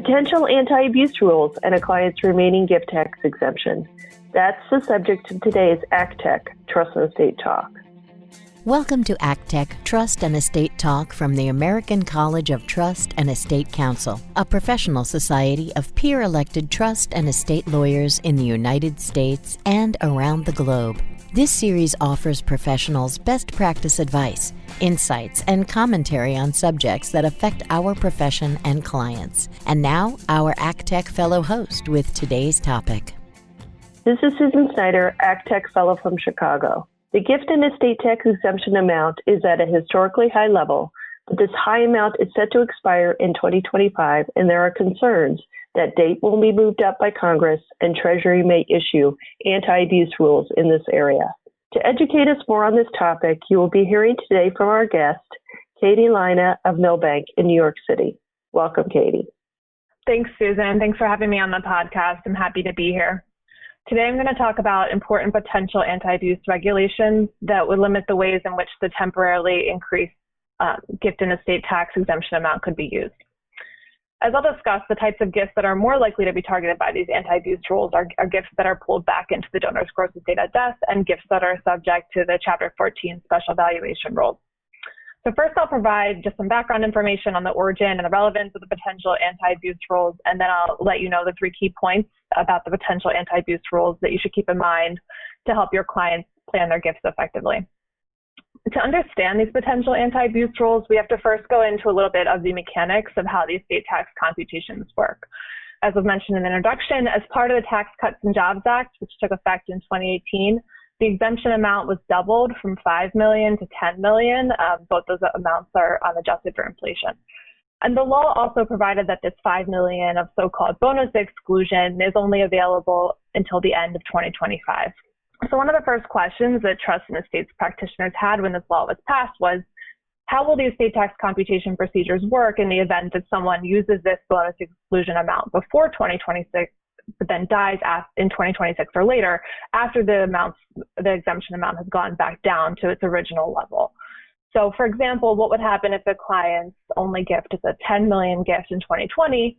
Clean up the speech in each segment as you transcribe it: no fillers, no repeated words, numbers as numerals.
potential anti-abuse rules and a client's remaining gift tax exemption. That's the subject of today's ACTEC Trust and Estate Talk. Welcome to ACTEC Trust and Estate Talk from the American College of Trust and Estate Counsel, a professional society of peer-elected trust and estate lawyers in the United States and around the globe. This series offers professionals best practice advice, insights, and commentary on subjects that affect our profession and clients. And now, our ACTEC Fellow host with today's topic. This is Susan Snyder, ACTEC Fellow from Chicago. The gift and estate tax exemption amount is at a historically high level, but this high amount is set to expire in 2025, and there are concerns that date will be moved up by Congress and Treasury may issue anti-abuse rules in this area. To educate us more on this topic, you will be hearing today from our guest, Katie Lina of Milbank in New York City. Welcome, Katie. Thanks, Susan. Thanks for having me on the podcast. I'm happy to be here. Today, I'm going to talk about important potential anti-abuse regulations that would limit the ways in which the temporarily increased gift and estate tax exemption amount could be used. As I'll discuss, the types of gifts that are more likely to be targeted by these anti-abuse rules are gifts that are pulled back into the donor's gross estate at death and gifts that are subject to the Chapter 14 special valuation rules. So first, I'll provide just some background information on the origin and the relevance of the potential anti-abuse rules, and then I'll let you know the 3 key points about the potential anti-abuse rules that you should keep in mind to help your clients plan their gifts effectively. To understand these potential anti-abuse rules, we have to first go into a little bit of the mechanics of how these estate tax computations work. As was mentioned in the introduction, as part of the Tax Cuts and Jobs Act, which took effect in 2018, the exemption amount was doubled from $5 million to $10 million. Both those amounts are unadjusted for inflation. And the law also provided that this $5 million of so-called bonus exclusion is only available until the end of 2025. So one of the first questions that trust and estates practitioners had when this law was passed was, how will the estate tax computation procedures work in the event that someone uses this bonus exclusion amount before 2026, but then dies in 2026 or later, after the exemption amount has gone back down to its original level? So for example, what would happen if the client's only gift is a $10 million gift in 2020,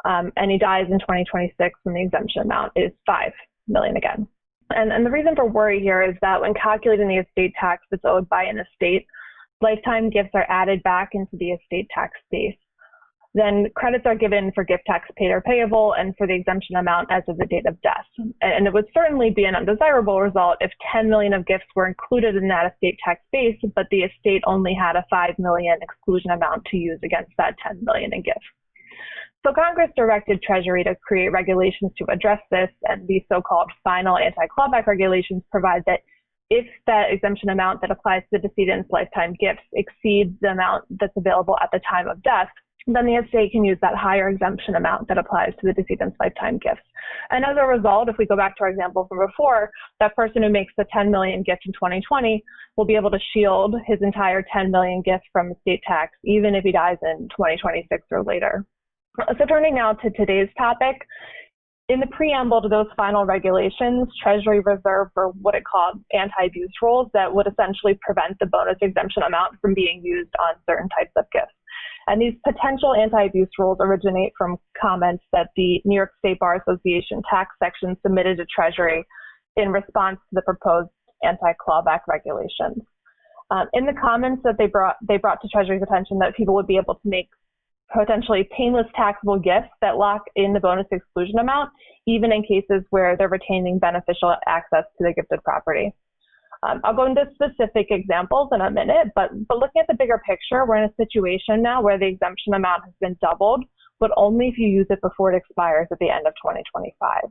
and he dies in 2026 when the exemption amount is $5 million again? And the reason for worry here is that when calculating the estate tax that's owed by an estate, lifetime gifts are added back into the estate tax base. Then credits are given for gift tax paid or payable and for the exemption amount as of the date of death. And it would certainly be an undesirable result if 10 million of gifts were included in that estate tax base, but the estate only had a 5 million exclusion amount to use against that 10 million in gifts. So Congress directed Treasury to create regulations to address this, and these so-called final anti-clawback regulations provide that if that exemption amount that applies to the decedent's lifetime gifts exceeds the amount that's available at the time of death, then the estate can use that higher exemption amount that applies to the decedent's lifetime gifts. And as a result, if we go back to our example from before, that person who makes the 10 million gift in 2020 will be able to shield his entire 10 million gift from estate tax, even if he dies in 2026 or later. So turning now to today's topic, in the preamble to those final regulations, Treasury reserved for what it called anti-abuse rules that would essentially prevent the bonus exemption amount from being used on certain types of gifts. And these potential anti-abuse rules originate from comments that the New York State Bar Association tax section submitted to Treasury in response to the proposed anti-clawback regulations. In the comments that they brought to Treasury's attention that people would be able to make potentially painless taxable gifts that lock in the bonus exclusion amount, even in cases where they're retaining beneficial access to the gifted property. I'll go into specific examples in a minute, but looking at the bigger picture, we're in a situation now where the exemption amount has been doubled, but only if you use it before it expires at the end of 2025.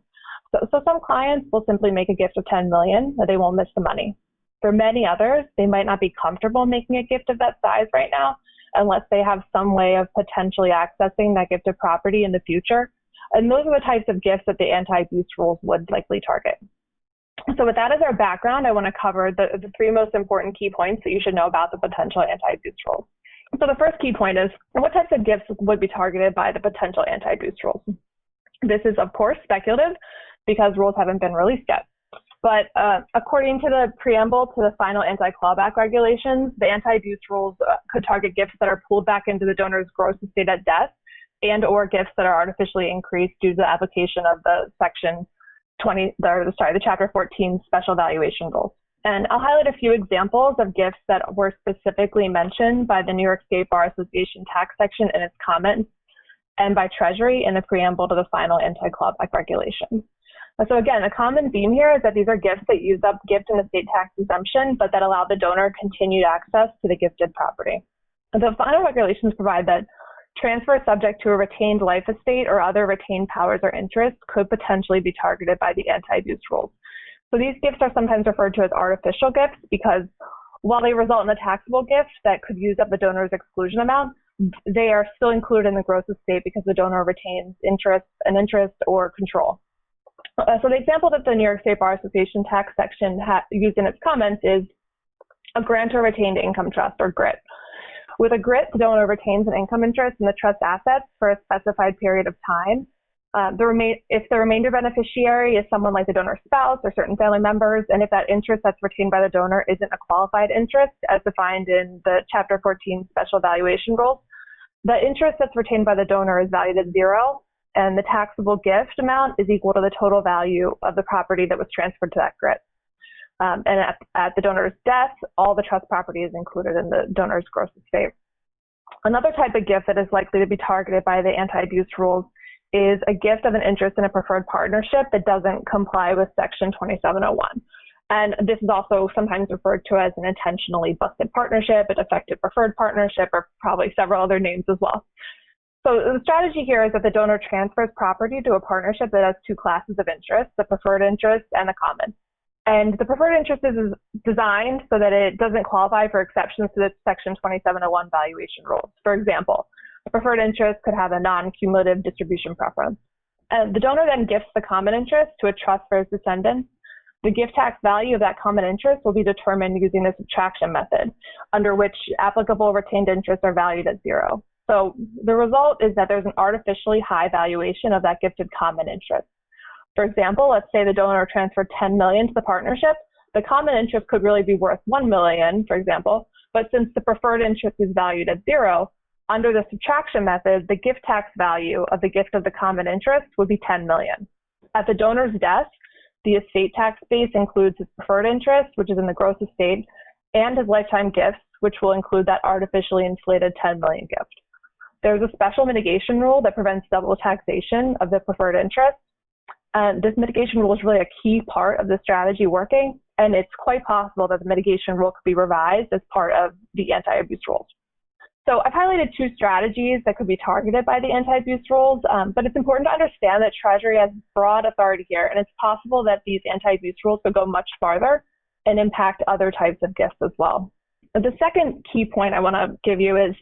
So some clients will simply make a gift of 10 million, but they won't miss the money. For many others, they might not be comfortable making a gift of that size right now, unless they have some way of potentially accessing that gifted property in the future. And those are the types of gifts that the anti-abuse rules would likely target. So with that as our background, I want to cover the 3 most important key points that you should know about the potential anti-abuse rules. So the first key point is, what types of gifts would be targeted by the potential anti-abuse rules? This is, of course, speculative because rules haven't been released yet. But according to the preamble to the final anti-clawback regulations, the anti-abuse rules could target gifts that are pooled back into the donor's gross estate at death and or gifts that are artificially increased due to the application of the the Chapter 14 special valuation rules. And I'll highlight a few examples of gifts that were specifically mentioned by the New York State Bar Association tax section in its comments and by Treasury in the preamble to the final anti-clawback regulations. So again, a common theme here is that these are gifts that use up gift and estate tax exemption, but that allow the donor continued access to the gifted property. The final regulations provide that transfer subject to a retained life estate or other retained powers or interests could potentially be targeted by the anti-abuse rules. So these gifts are sometimes referred to as artificial gifts because while they result in a taxable gift that could use up the donor's exclusion amount, they are still included in the gross estate because the donor retains an interest or control. So the example that the New York State Bar Association tax section used in its comments is a grantor retained income trust, or GRIT. With a GRIT, the donor retains an income interest in the trust assets for a specified period of time. If the remainder beneficiary is someone like the donor's spouse or certain family members, and if that interest that's retained by the donor isn't a qualified interest as defined in the Chapter 14 special valuation rules, the interest that's retained by the donor is valued at zero, and the taxable gift amount is equal to the total value of the property that was transferred to that GRIT. And at the donor's death, all the trust property is included in the donor's gross estate. Another type of gift that is likely to be targeted by the anti-abuse rules is a gift of an interest in a preferred partnership that doesn't comply with Section 2701. And this is also sometimes referred to as an intentionally busted partnership, a defective preferred partnership, or probably several other names as well. So the strategy here is that the donor transfers property to a partnership that has two classes of interest, the preferred interest and the common. And the preferred interest is designed so that it doesn't qualify for exceptions to the Section 2701 valuation rules. For example, a preferred interest could have a non-cumulative distribution preference. And the donor then gifts the common interest to a trust for his descendants. The gift tax value of that common interest will be determined using the subtraction method, under which applicable retained interests are valued at zero. So the result is that there's an artificially high valuation of that gifted common interest. For example, let's say the donor transferred $10 million to the partnership. The common interest could really be worth $1 million, for example, but since the preferred interest is valued at zero, under the subtraction method, the gift tax value of the gift of the common interest would be $10 million. At the donor's death, the estate tax base includes his preferred interest, which is in the gross estate, and his lifetime gifts, which will include that artificially inflated $10 million gift. There's a special mitigation rule that prevents double taxation of the preferred interest. This mitigation rule is really a key part of the strategy working, and it's quite possible that the mitigation rule could be revised as part of the anti-abuse rules. So I've highlighted two strategies that could be targeted by the anti-abuse rules, but it's important to understand that Treasury has broad authority here, and it's possible that these anti-abuse rules could go much farther and impact other types of gifts as well. The second key point I want to give you is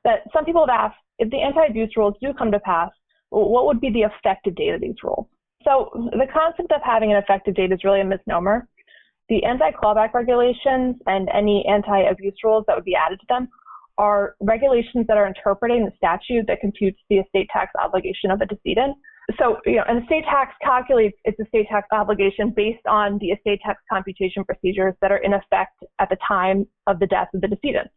that some people have asked, if the anti-abuse rules do come to pass, what would be the effective date of these rules? So the concept of having an effective date is really a misnomer. The anti-clawback regulations and any anti-abuse rules that would be added to them are regulations that are interpreting the statute that computes the estate tax obligation of a decedent. So, an estate tax calculates its estate tax obligation based on the estate tax computation procedures that are in effect at the time of the death of the decedent.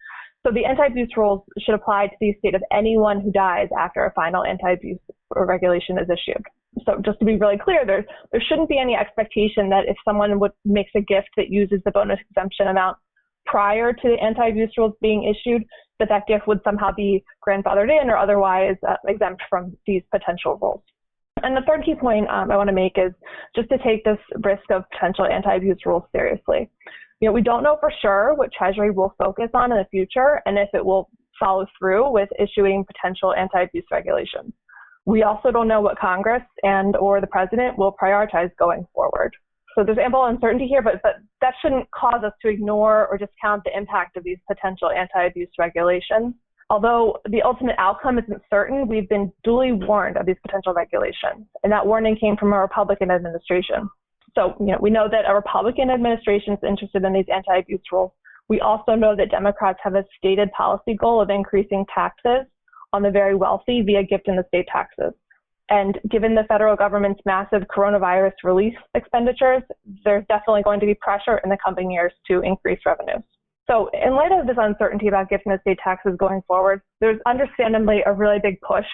So the anti-abuse rules should apply to the estate of anyone who dies after a final anti-abuse regulation is issued. So just to be really clear, there shouldn't be any expectation that if someone makes a gift that uses the bonus exemption amount prior to the anti-abuse rules being issued, that gift would somehow be grandfathered in or otherwise exempt from these potential rules. And the third key point I want to make is just to take this risk of potential anti-abuse rules seriously. We don't know for sure what Treasury will focus on in the future and if it will follow through with issuing potential anti-abuse regulations. We also don't know what Congress and or the president will prioritize going forward. So there's ample uncertainty here, but that shouldn't cause us to ignore or discount the impact of these potential anti-abuse regulations. Although the ultimate outcome isn't certain, we've been duly warned of these potential regulations, and that warning came from a Republican administration. So, we know that a Republican administration is interested in these anti-abuse rules. We also know that Democrats have a stated policy goal of increasing taxes on the very wealthy via gift and estate taxes. And given the federal government's massive coronavirus relief expenditures, there's definitely going to be pressure in the coming years to increase revenues. So in light of this uncertainty about gift and estate taxes going forward, there's understandably a really big push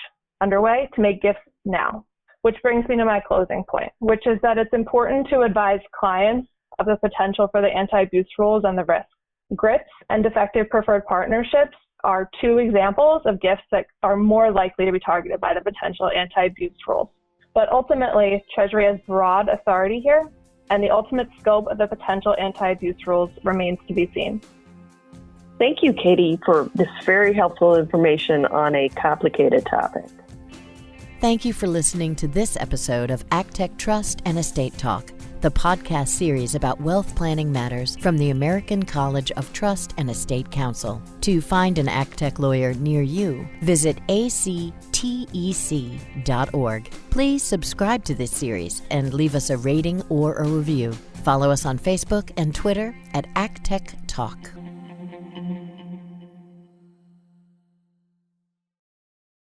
underway to make gifts now. Which brings me to my closing point, which is that it's important to advise clients of the potential for the anti-abuse rules and the risks. GRIPs and defective preferred partnerships are two examples of gifts that are more likely to be targeted by the potential anti-abuse rules. But ultimately, Treasury has broad authority here, and the ultimate scope of the potential anti-abuse rules remains to be seen. Thank you, Katie, for this very helpful information on a complicated topic. Thank you for listening to this episode of ACTEC Trust and Estate Talk, the podcast series about wealth planning matters from the American College of Trust and Estate Counsel. To find an ACTEC lawyer near you, visit actec.org. Please subscribe to this series and leave us a rating or a review. Follow us on Facebook and Twitter at ACTEC Talk.